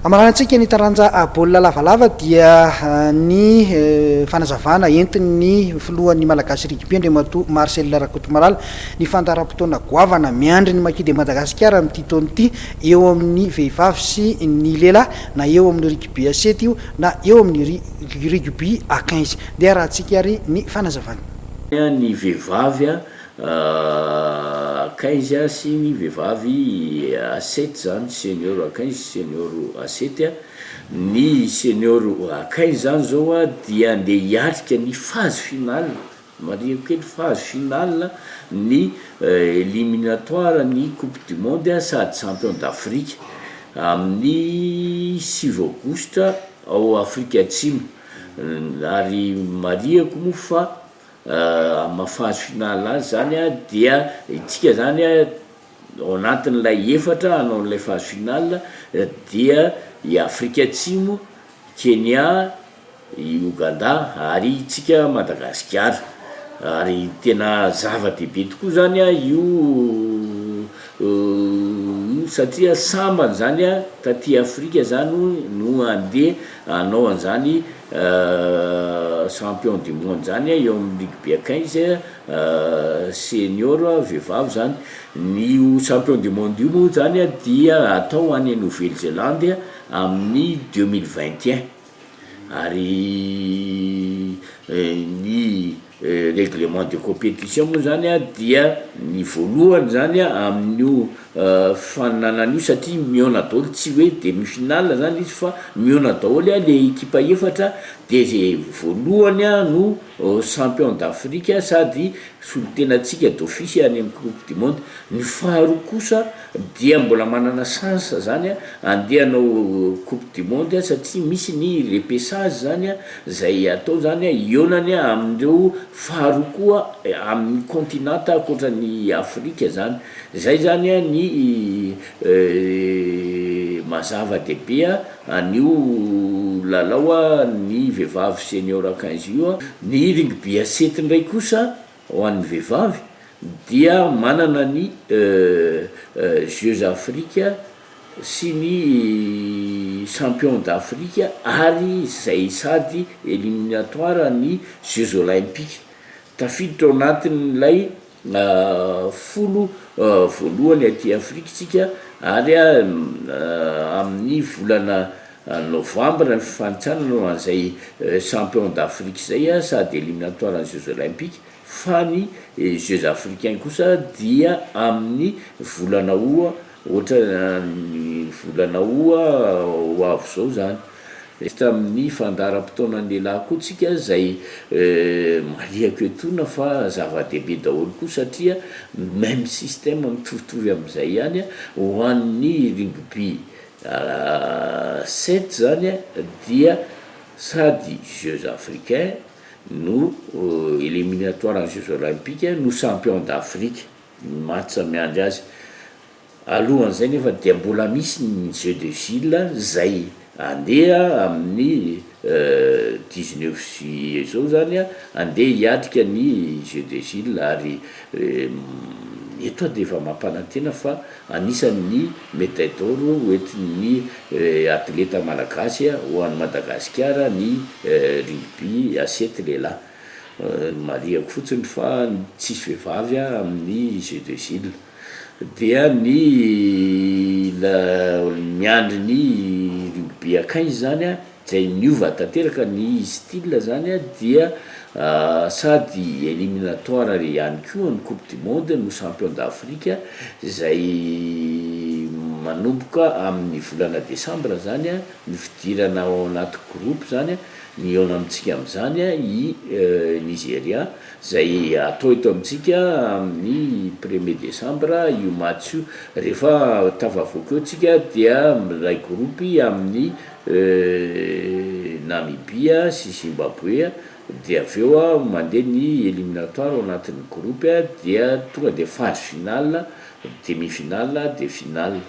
Amarantsika ny taranja baolina lavalava dia ny fanazavana entiny filohan'ny malagasy rugby Andriamatoa Marcel Rakotomalala ny fandaharam-potoana goavana miandry ny makidy Madagasikara amin'ity taona ity eo amin'ny vehivavy sy ny lehilahy na eo amin'ny rugby A7 io na eo amin'ny rugby A15 dia rahantsika ary ny fanazavana ny vehivavy A15 sy ny vehivavy A7 zany senior A15 senior A7 ny senior A15 zany zao dia andeha hiatrika ny phase finale marihako kely phase finale ny éliminatoire ny coupe du monde sady champion d'Afrique amin'ny 6 aogositra ao Afrika Atsimo ary marihako moa fa phase finale azy zany dia itsika zany ao anatin'ilay efatra anao n'ilay phase finale dia i Afrika Atsimo, Kenya, i Ouganda ary itsika Madagasikara ary tena zava-dehibe tokoa zany io satria sambany zany taty Afrika zany no andeha anao an'izany champion du monde zany eo amin'ny rugby A15 senior vehivavy zany ny champion du monde io moa zany dia atao any Nouvelle-Zélande amin'ny 2021 ary ny règlement de compétition moa zany dia ny voalohany zany amin'io fananan'io satria miona daholo tsy hoe demi-finale zany izy fa miona daholo le équipe efatra de zay voalohany no champion d'Afrique sady solontenantsika d'office any amin'ny coupe du monde ny faharoa kosa dia mbola manana chance zany andeha hanao coupe du monde satria misy ny repêchage zany zay atao zany ionany amin'ireo faharoa koa amin'ny continent ankoatran'ny Afrika zany zay zany ny mazava dehibe an'io lalao ny vehivavy senior A15 io ny rugby A7 ndray kosa ho an'ny vehivavy dia manana ny Jeux Afrique sy ny champion d'Afrique ary zay sady éliminatoire ny Jeux olympiques tafiditra ao anatin'ilay folo voalohany aty Afrika tsika ary amin'ny volana novembre ny fifanitsanana an'izay champion d'Afrique zay sady éliminatoire ny Jeux olympiques fa ny Jeux africains kosa dia amin'ny volana Août ohatra ny volana Août ho avy zao zany tamin'ny fandaharam-potoanan'ny lehilahy koa tsika zay marihako etona fa zava-dehibe daholo koa satria même système mitovitovy amin'izay ihany ho an'ny rugby 7 zany dia sady Jeux africains no éliminatoire en Jeux olympiques no champion d'Afrique match miandry azy alohan'izay nefa dia mbola misy ny Jeux de Gilles zay andeha amin'ny 19 juillet zao zany andeha hiatrika ny Jeux de Gilles ary eto de efa mampanantena fa anisan'ny médaille d'or hoentin'ny atleta malagasy ho an'ny Madagasikara ny rugby A7 lehilahy marihako fotsiny fa tsisy vehivavy amin'ny Jeux de Gilles dia ny miandry ny rugby A15 zany zay niova tanteraka ny style zany dia sady éliminatoire ihany koa ny coupe du monde no champion d'Afrique zay manomboka amin'ny volana décembre zany ny fidirana ao anaty groupe zany ny eo amintsika amin'izany i Nigeria zay atao eto amintsika amin'ny 1er décembre io match io rehefa tafavoaka eo tsika dia miray groupe amin'ny Namibia sy Zimbabwe dia aveo mandeha ny éliminatoire ao anatin'ny groupe dia tonga de phase finale demi-finale de finale